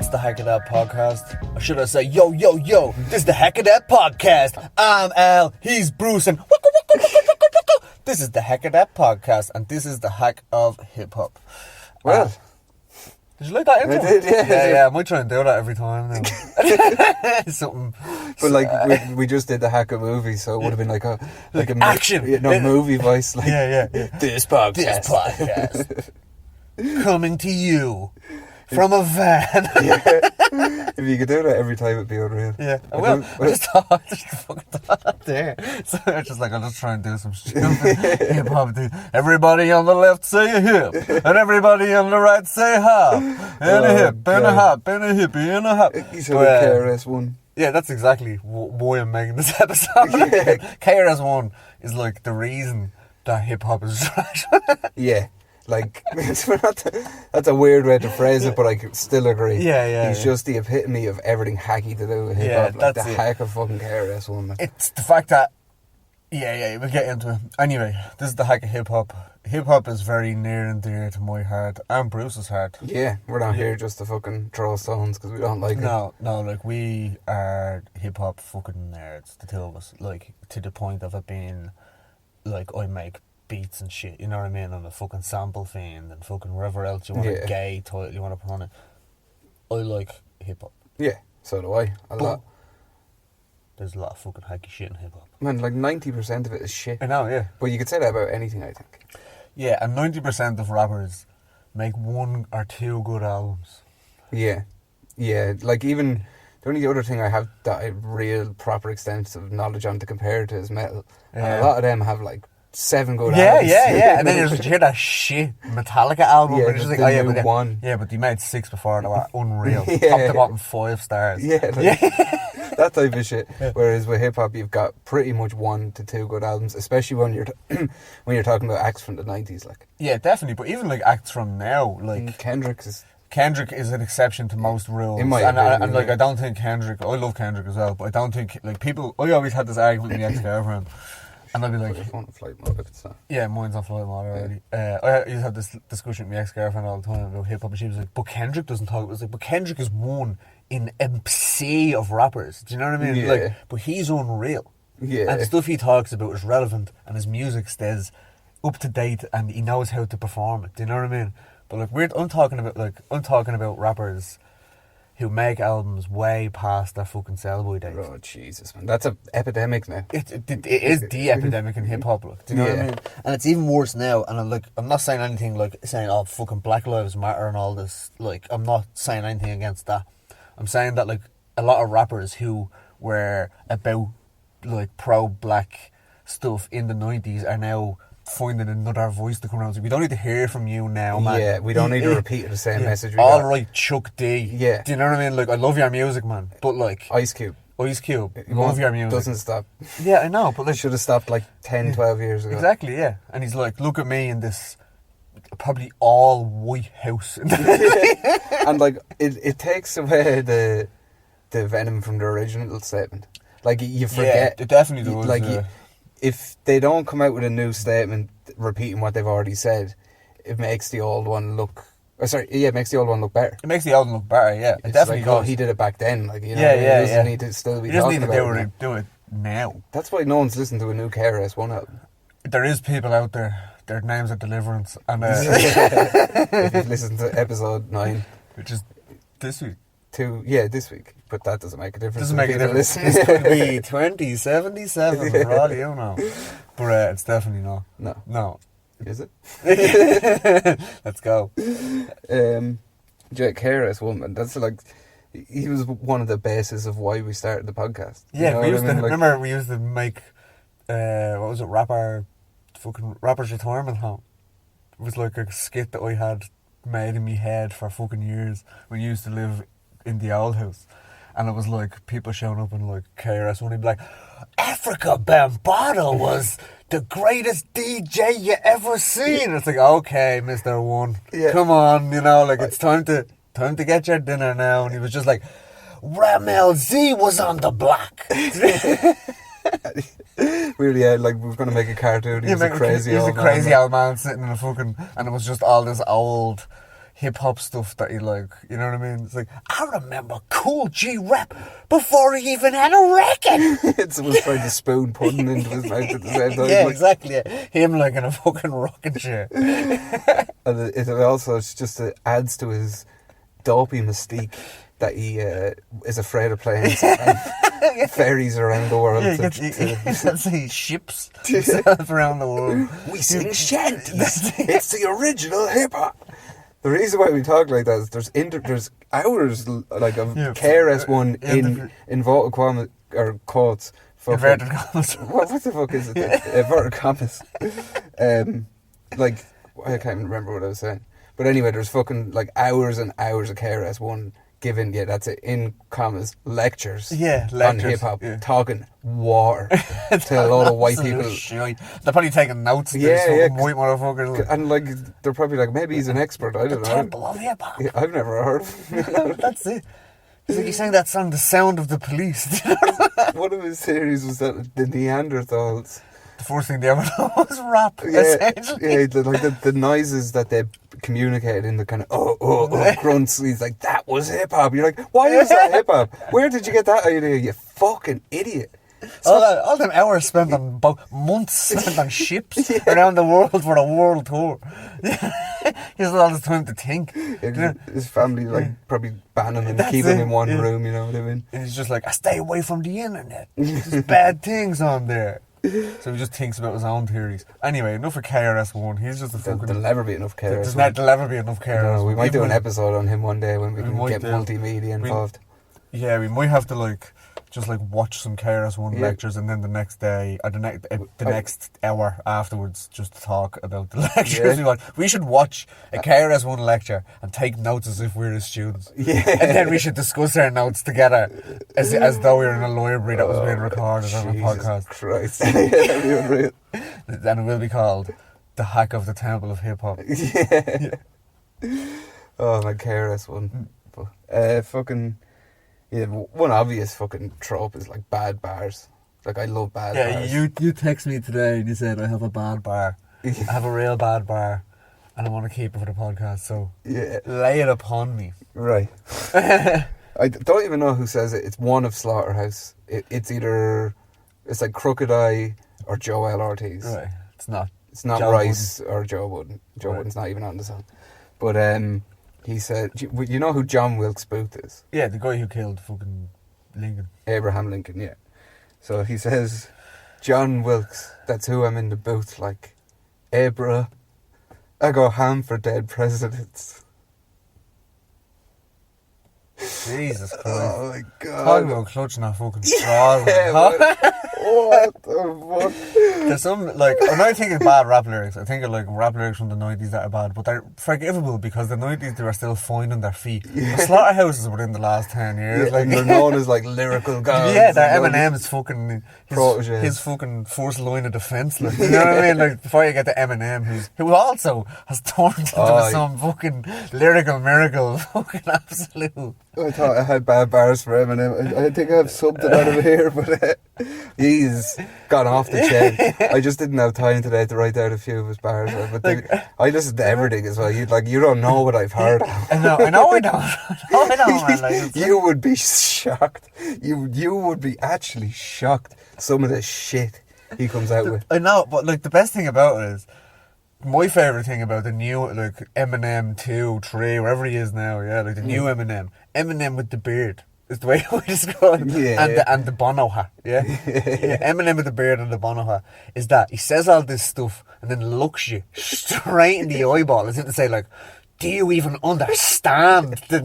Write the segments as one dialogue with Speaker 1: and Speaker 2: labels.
Speaker 1: It's the Heck of That Podcast. Or should I say, yo, this is the Heck of That Podcast. I'm Al, he's Bruce, and this is the Heck of That Podcast, and this is the Hack of Hip Hop.
Speaker 2: Well,
Speaker 1: did you like that intro?
Speaker 2: I did, yeah.
Speaker 1: Yeah, I might try and do that every time now. Something.
Speaker 2: But like we just did the Hack of movie, so it would have been like a
Speaker 1: action.
Speaker 2: Movie voice. Like,
Speaker 1: yeah.
Speaker 2: This podcast.
Speaker 1: Coming to you from a van.
Speaker 2: Yeah. If you could do that every time, it'd be unreal.
Speaker 1: Yeah, I just fucking thought that there. So I was just like, I'll just try and do some stupid hip hop thing. Everybody on the left say a hip, and everybody on the right say hop. And a hip, and a hop, and a hippie, and a hop.
Speaker 2: You said KRS One.
Speaker 1: Yeah, that's exactly why I'm making this episode. Yeah. KRS One is like the reason that hip hop is trash.
Speaker 2: Yeah. Like, that's a weird way to phrase it, but I still agree.
Speaker 1: Yeah.
Speaker 2: He's just the epitome of everything hacky to do with hip hop. Like the hack of fucking KRS One.
Speaker 1: It's the fact that, we'll get into it. Anyway, this is the hack of hip hop. Hip hop is very near and dear to my heart and Bruce's heart.
Speaker 2: Yeah, we're not here just to fucking throw stones because we don't like it.
Speaker 1: No, like we are hip hop fucking nerds, the two of us. Like, to the point of it being, like, I make beats and shit, you know what I mean? I'm a fucking sample fiend and fucking whatever else you want, a gay title you want to put on it. I like hip hop.
Speaker 2: Yeah, so do I. A lot.
Speaker 1: There's a lot of fucking hacky shit in hip hop.
Speaker 2: Man, like 90% of it is shit.
Speaker 1: I know, yeah.
Speaker 2: But you could say that about anything, I think.
Speaker 1: Yeah, and 90% of rappers make one or two good albums.
Speaker 2: Yeah, like even the only other thing I have that I have real proper extensive knowledge on to compare to is metal. Yeah. And a lot of them have like 7 good albums.
Speaker 1: Yeah. And then you hear that shit Metallica album.
Speaker 2: Yeah,
Speaker 1: just
Speaker 2: like,
Speaker 1: but
Speaker 2: one.
Speaker 1: Yeah, but they made 6 before. They were unreal.
Speaker 2: Yeah.
Speaker 1: Top to bottom 5 stars.
Speaker 2: Yeah, that type of shit. Yeah. Whereas with hip hop, you've got pretty much 1 to 2 good albums, especially when you're when you're talking about acts from the 90s, like.
Speaker 1: Yeah, definitely. But even like acts from now, like
Speaker 2: Kendrick is
Speaker 1: an exception to most rules.
Speaker 2: In my opinion,
Speaker 1: and like I don't think Kendrick. I love Kendrick as well, but I don't think like people. I always had this argument with my ex-girlfriend. And I'd be like,
Speaker 2: on flight mode if it's not.
Speaker 1: Yeah, mine's on flight mode already. I used to have this discussion with my ex-girlfriend all the time about hip hop, and she was like, but Kendrick doesn't talk. It was like, but Kendrick is one in a sea of rappers. Do you know what I mean?
Speaker 2: Yeah.
Speaker 1: Like, but he's unreal.
Speaker 2: Yeah.
Speaker 1: And the stuff he talks about is relevant, and his music stays up to date, and he knows how to perform it. Do you know what I mean? But like, I'm talking about rappers who make albums way past their fucking sell-by dates.
Speaker 2: Oh, Jesus, man. That's an epidemic now.
Speaker 1: It is the epidemic in hip-hop, look. Do you know what I mean? And it's even worse now, and I'm not saying anything like saying, oh, fucking Black Lives Matter and all this. Like, I'm not saying anything against that. I'm saying that, like, a lot of rappers who were about, like, pro-black stuff in the 90s are now finding another voice to come around. So we don't need to hear from you now, man.
Speaker 2: Yeah, we don't need to repeat the same message.
Speaker 1: All right, Chuck D.
Speaker 2: Yeah.
Speaker 1: Do you know what I mean? Like, I love your music, man. But like
Speaker 2: Ice Cube,
Speaker 1: love your music.
Speaker 2: Doesn't stop.
Speaker 1: Yeah, I know, but like
Speaker 2: should have stopped like 10, 12 years ago.
Speaker 1: Exactly, yeah. And he's like, look at me in this probably all white house.
Speaker 2: And like it takes away the venom from the original statement. Like you forget.
Speaker 1: Yeah, it definitely does.
Speaker 2: Like if they don't come out with a new statement repeating what they've already said, it makes the old one look. It makes the old one look better.
Speaker 1: It makes the old one look better. Yeah, it definitely does.
Speaker 2: Oh, he did it back then. Like, you know,
Speaker 1: he
Speaker 2: doesn't need to still be.
Speaker 1: He doesn't
Speaker 2: talking
Speaker 1: need to
Speaker 2: about
Speaker 1: do it now.
Speaker 2: That's why no one's listened to a new KRS One album.
Speaker 1: There is people out there. Their names are Deliverance, and
Speaker 2: if you've listened to episode 9,
Speaker 1: which is this week.
Speaker 2: This week, but that doesn't make a difference.
Speaker 1: Doesn't make a difference. It could be 2077 for all you know, but it's definitely not. No.
Speaker 2: Is it?
Speaker 1: Let's go.
Speaker 2: KRS One, that's like he was one of the bases of why we started the podcast.
Speaker 1: Yeah,
Speaker 2: you know
Speaker 1: remember we used to make what was it, Rapper's Retirement Home. It was like a skit that I had made in my head for fucking years when I used to live in the old house, and it was like people showing up and like KRS One, he'd be like, Africa Bambaataa was the greatest DJ you ever seen. It's like, okay, Mr. One, come on, you know, like it's time to get your dinner now. And he was just like, Ramel Z was on the block.
Speaker 2: Really, like we were going to make a cartoon. He's a crazy old man
Speaker 1: sitting in a fucking, and it was just all this old hip hop stuff that you like. You know what I mean? It's like, I remember Cool G Rap before he even had a record.
Speaker 2: Someone's trying to spoon pudding into his mouth at the same time.
Speaker 1: Yeah,
Speaker 2: like,
Speaker 1: exactly. Yeah. Him like in a fucking rocking chair.
Speaker 2: And it also adds to his dopey mystique that he is afraid of playing ferries around the world.
Speaker 1: He ships himself around the world.
Speaker 2: We sing shanties. It's the original hip hop. The reason why we talk like that is there's hours like of KRS One in inverted commas or quotes.
Speaker 1: Inverted commas.
Speaker 2: What the fuck is it? Inverted commas. Like I can't even remember what I was saying. But anyway, there's fucking like hours and hours of KRS One giving, that's it, in commas, lectures on hip hop, talking war to a lot of white people.
Speaker 1: Shite. They're probably taking notes. White motherfuckers.
Speaker 2: And like, they're probably like, maybe he's an expert, I don't know.
Speaker 1: Temple of hip hop.
Speaker 2: Yeah, I've never heard of him.
Speaker 1: That's it. It's like he sang that song, The Sound of the Police.
Speaker 2: One of his theories was that the Neanderthals,
Speaker 1: the first thing they ever done was rap, essentially.
Speaker 2: Yeah, the noises that they communicated in the kind of grunts. He's like, that was hip hop. You're like, why is that hip hop? Where did you get that idea, you fucking idiot?
Speaker 1: All them hours spent on, months spent on ships around the world for a world tour. He has all this time to think.
Speaker 2: His family probably banning him, keeping him in one room, you know what I mean?
Speaker 1: And he's just like, I stay away from the internet. There's bad things on there. So he just thinks about his own theories. Anyway, enough of KRS One. He's just a fucking...
Speaker 2: There'll never be enough KRS One.
Speaker 1: There'll never be enough KRS One.
Speaker 2: We might do an episode on him one day when we can get multimedia involved.
Speaker 1: Yeah, we might have to just watch some KRS One lectures, and then the next day or the next hour afterwards just talk about the lectures we watch. We should watch a KRS One lecture and take notes as if we were his students. Yeah. And then we should discuss our notes together as though we were in a library that was being recorded on a podcast.
Speaker 2: Christ. That'd be unreal.
Speaker 1: And it will be called The Hack of the Temple of Hip Hop.
Speaker 2: Yeah. Oh, my KRS One. Fucking... Yeah, one obvious fucking trope is bad bars. I love bad bars.
Speaker 1: Yeah, you text me today and you said, I have a bad bar. I have a real bad bar and I want to keep it for the podcast, so lay it upon me.
Speaker 2: Right. I don't even know who says it. It's one of Slaughterhouse. It's either... It's like Crooked Eye or Joel Ortiz.
Speaker 1: Right. It's not
Speaker 2: Joe Rice Wooden. Or Joe Wooden. Joe Wooden's not even on the song. But, he said, you know who John Wilkes Booth is?
Speaker 1: Yeah, the guy who killed fucking Lincoln.
Speaker 2: Abraham Lincoln, yeah. So he says, John Wilkes, that's who I'm in the booth like. Abra, I go ham for dead presidents.
Speaker 1: Jesus Christ.
Speaker 2: Oh my God.
Speaker 1: Talking about clutching that fucking straws.
Speaker 2: What the fuck?
Speaker 1: There's some, when I think of bad rap lyrics, I think of rap lyrics from the 90s that are bad, but they're forgivable because the 90s they were still finding their feet. The Slaughterhouses were in the last 10 years.
Speaker 2: And they're known as lyrical gods.
Speaker 1: Yeah, they're Eminem's fucking
Speaker 2: proteges.
Speaker 1: His fucking first line of defence. You know what I mean? Before you get to Eminem, who also has turned into some fucking lyrical miracle. Fucking absolute.
Speaker 2: I thought I had bad bars for Eminem. I think I have something out of here, but he's gone off the chain. I just didn't have time today to write out a few of his bars. But I listen to everything as well. You don't know what I've heard.
Speaker 1: I know I don't. Man.
Speaker 2: You would be shocked. You would be actually shocked. Some of the shit he comes out with.
Speaker 1: I know, but the best thing about it is, my favourite thing about the new Eminem 2, 3, wherever he is now, the new Eminem with the beard is the way I would describe it. And the Bono hat, Eminem with the beard and the Bono hat is that he says all this stuff and then looks you straight in the eyeball as if to say do you even understand the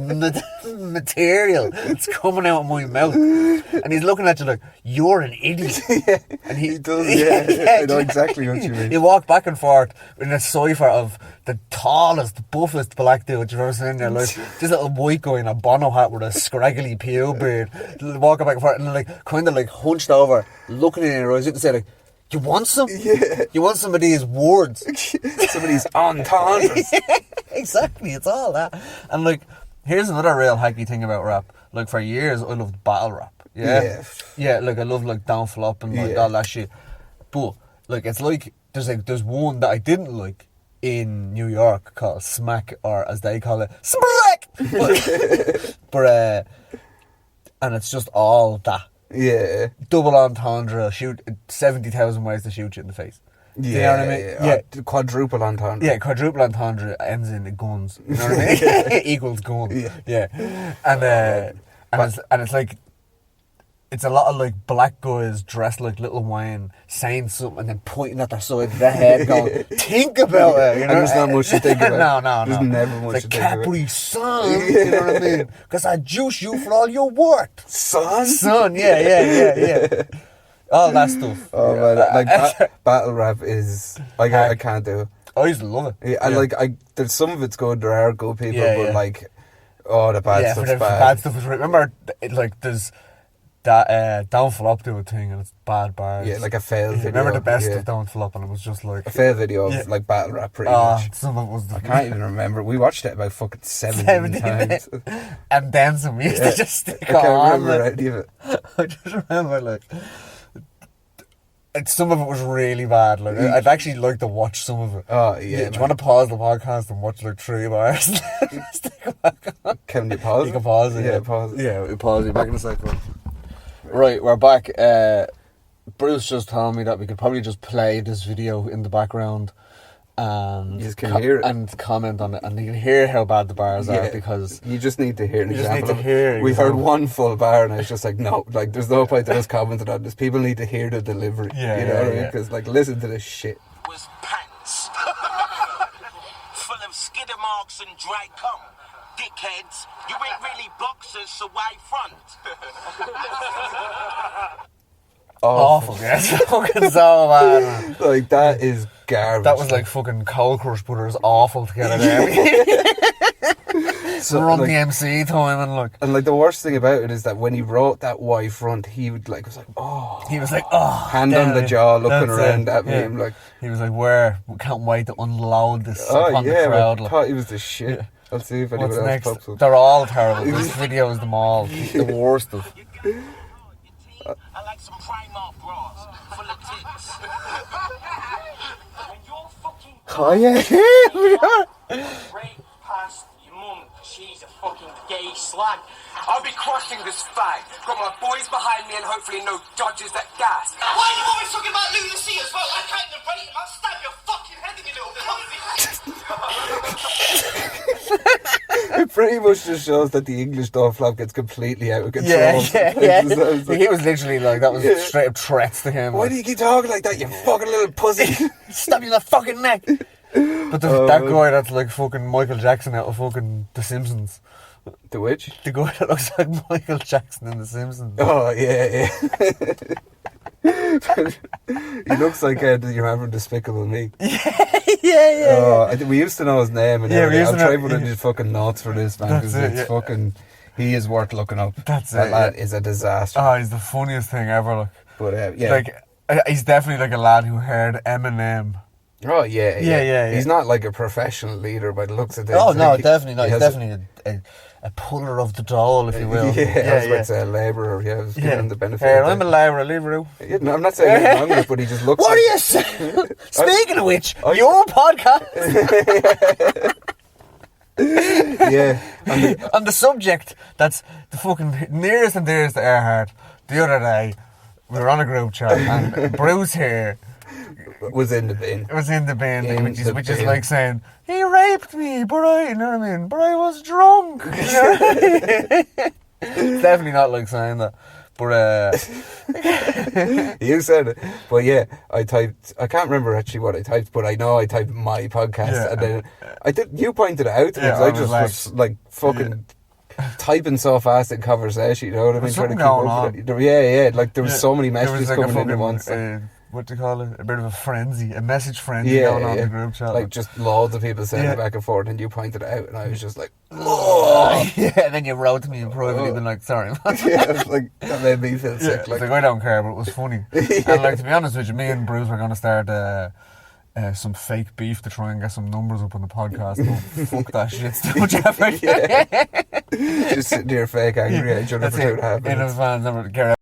Speaker 1: material that's coming out of my mouth? And he's looking at you you're an idiot. And
Speaker 2: he does, I know exactly what you mean.
Speaker 1: You walk back and forth in a cypher of the tallest, buffest black dude you've ever seen in your life. This little white guy in a Bono hat with a scraggly peel beard, walking back and forth and kind of hunched over, looking in your eyes. You can say you want some? Yeah. You want some of these words?
Speaker 2: Some of these entendres.
Speaker 1: Exactly, it's all that. And here's another real hacky thing about rap. For years I loved battle rap. Yeah, I love Don't Flop and all that shit. But it's there's one that I didn't like, in New York called Smack, or as they call it, Smack. but and it's just all that.
Speaker 2: Yeah.
Speaker 1: Double entendre, shoot 70,000 ways to shoot you in the face.
Speaker 2: Yeah,
Speaker 1: you know what I mean?
Speaker 2: Yeah. Quadruple entendre.
Speaker 1: Yeah, quadruple entendre ends in guns. You know what I mean? Equals gun. Yeah. And it's like, it's a lot of like black guys dressed like Little Wayne saying something and then pointing at their side of their head going, think about it. You know?
Speaker 2: And there's not much to think about.
Speaker 1: No.
Speaker 2: There's never much to think about.
Speaker 1: Capri Sun, you know what I mean? Because I juice you for all your worth. Son, yeah. All that stuff.
Speaker 2: Oh man, like battle rap is I can't do it.
Speaker 1: I used to love it.
Speaker 2: Yeah. There's some of it's good. There are good people, but like, the bad stuff's bad.
Speaker 1: Bad stuff is right. Remember, like there's that Don't Flop do a thing and it's bad bars.
Speaker 2: Yeah, like a fail video.
Speaker 1: Remember the best of Don't Flop and it was just like
Speaker 2: a fail video of like battle rap pretty much.
Speaker 1: Some of it was
Speaker 2: I can't even remember. We watched it about fucking 70 times.
Speaker 1: And then some. We used to just stick on.
Speaker 2: I can't remember any of it.
Speaker 1: I just remember like. Some of it was really bad. Like I'd actually like to watch some of it.
Speaker 2: Oh yeah.
Speaker 1: Do you want to pause the podcast and watch like 3 bars? Stick it back on.
Speaker 2: Can you pause it?
Speaker 1: You can pause it.
Speaker 2: Yeah, pause it.
Speaker 1: Yeah, we'll pause it. Back in a second. Right, we're back. Bruce just told me that we could probably just play this video in the background and
Speaker 2: you can hear it
Speaker 1: and comment on it, and you can hear how bad the bars are because
Speaker 2: you just need to hear an example.
Speaker 1: We've
Speaker 2: heard one full bar, and I was just like, no, like there's no point to us commenting on this. People need to hear the delivery.
Speaker 1: Yeah,
Speaker 2: you know what I mean? Because like, listen to this shit.
Speaker 3: Was pants full of skidder marks and dry cum. Dickheads, you ain't really boxers, so why front?
Speaker 1: Awful, yeah. Fucking so bad, man.
Speaker 2: Like, that is garbage.
Speaker 1: That was like fucking Cold Crush, but it was awful to get it there. So run like, the MC time and look.
Speaker 2: And like the worst thing about it is that when he wrote that Y front, he would like was like, hand on the jaw, looking around at me. Like
Speaker 1: he was like, we can't wait to unload this upon the crowd.
Speaker 2: I thought he was the shit. Yeah. I'll see if anyone else pops up.
Speaker 1: They're all terrible. This video is them all. The worst of.
Speaker 3: I like some Primark bras full of tits. And you're fucking.
Speaker 2: Oh yeah.
Speaker 3: Right past your mum, she's a fucking gay slag. I'll be crushing this fag. Got my boys behind me and hopefully no judges that gas. Why are you always talking about lunacy as well? I can't even rate him. I'll stab your fucking head in, you little pussy.
Speaker 2: It pretty much just shows that the English Don't Flop gets completely out of control.
Speaker 1: Yeah. He was literally like, that was straight up threats to him.
Speaker 2: Why do you keep talking like that, you fucking little pussy?
Speaker 1: Stab you in the fucking neck. But that guy that's like fucking Michael Jackson out of fucking The Simpsons.
Speaker 2: The which?
Speaker 1: The guy that looks like Michael Jackson in The Simpsons.
Speaker 2: Oh, yeah. He looks like you remember Despicable Me.
Speaker 1: Yeah.
Speaker 2: Oh, I think we used to know his name, and I'll try putting his fucking notes for this, man, because it's fucking. He is worth looking up.
Speaker 1: That
Speaker 2: lad is a disaster.
Speaker 1: Oh, he's the funniest thing ever. Like,
Speaker 2: but
Speaker 1: like he's definitely like a lad who heard Eminem.
Speaker 2: Oh yeah. He's not like a professional leader by the looks of it.
Speaker 1: Oh no, definitely not. He's definitely a puller of the dole, if you will.
Speaker 2: I was about to say a labourer. Yeah, I was giving him the benefit.
Speaker 1: I'm a labourer, leave it out.
Speaker 2: Yeah, no, I'm not saying anything wrong with it, but he just looks.
Speaker 1: What are you saying? Speaking of which, your podcast. On the subject that's the fucking nearest and dearest to our heart. The other day, we were on a group chat, and Bruce here
Speaker 2: was in the bin.
Speaker 1: It was in the bin, which is like saying, he raped me, but I was drunk. You know? It's definitely not like saying that. But
Speaker 2: you said it. But yeah, I can't remember actually what I typed, but I know I typed my podcast, and then you pointed it out to me, because I just was like fucking typing so fast in conversation, you know what I mean?
Speaker 1: Trying to keep up with
Speaker 2: it. Yeah, like there was so many messages
Speaker 1: like
Speaker 2: coming in at once.
Speaker 1: What do you call it? A bit of a frenzy, a message frenzy going on in the group chat.
Speaker 2: Like just loads of people saying it back and forth, and you pointed it out, and I was just like, oh.
Speaker 1: And then you wrote to me in private, even like, sorry.
Speaker 2: I was like, that made me feel sick.
Speaker 1: Like I don't care, but it was funny. And like, to be honest with you, me and Bruce were going to start some fake beef to try and get some numbers up on the podcast. But fuck that shit, too much effort.
Speaker 2: Just sitting there fake angry at each other for 2.5 minutes.
Speaker 1: In advance, never care.